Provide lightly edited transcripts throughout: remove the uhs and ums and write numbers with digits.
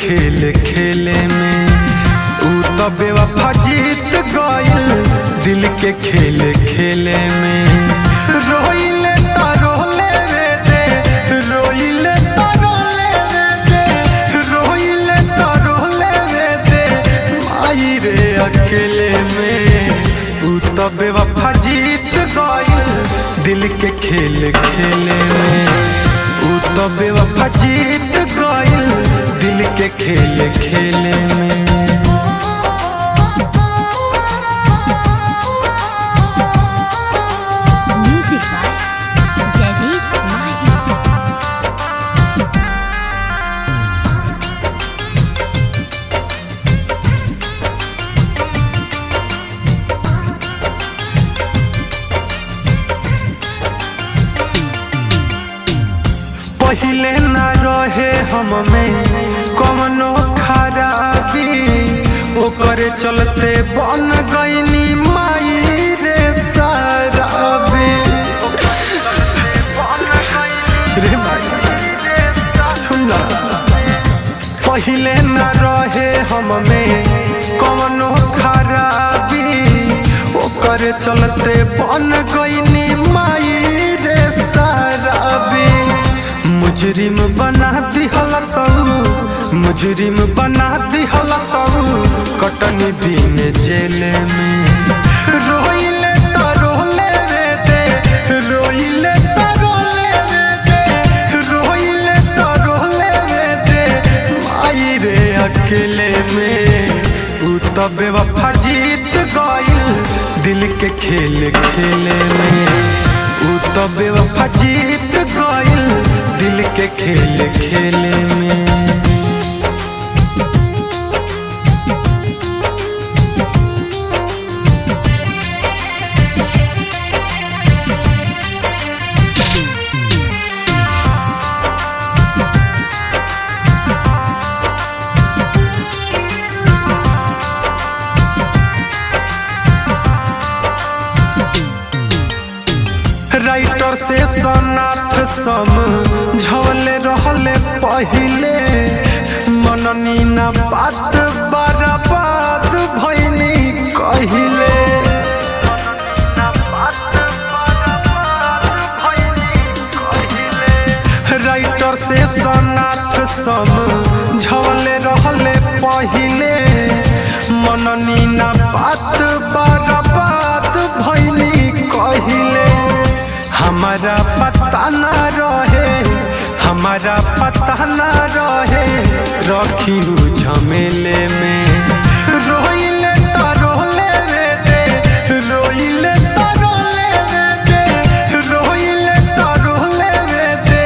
खेले खेले में ऊ तो बेवफा जीत गइल दिल के खेले खेले में। रोइले तो रोले वे दे, रोइले तो रोले वे दे, रोइले तो रोले वे दे माई रे अकेले में। ऊ तो बेवफा जीत गइल दिल के खेले खेले में। ऊ तो बेवफा जीत गइल दिल के खेले खेले में। पहिले ना रहे हम में कवनो खराबी, ओकरे चलते बन गईनी माई रे शराबी। रे माई सुन, पहिले ना रहे हम में कवनो खराबी, ओकरे चलते बन गईनी माई रे शराबी। मुजरिम बना दिहला सब, मुजरिम बना दिहला सब कटनी दिन जेल में। रोइले तो रोले वे दे, रोइले तो रोले वे दे, रोइले तो रोले वे दे माई रे अकेले में। ऊ तो बेवफा जीत गइल दिल के खेले खेले में। ऊ तो बेवफा जीत गइल दिल के खेले खेले में। राइटर से सनाथ सम झवले रहले पहिले, मननी ना बात बर्बाद भइनी कहिले। राइटर से सनाथ सम झवले रहले पहिले, मननी ना बात बर्बाद भइनी कहिले। हमारा पता ना रहे, हमारा पता ना रहे रखी हूँ झमेले में। रोइले तो रोले वे दे, रोइले तो रोले वे दे, रोइले तो रोले वे दे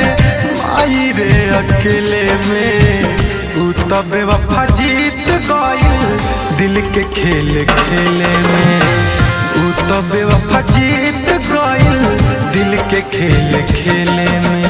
माई रे अकेले में। ऊ तो बेवफा जीत गइल दिल के खेले खेले में। ऊ तो बेवफा जीत गइल दिल के खेले खेले में।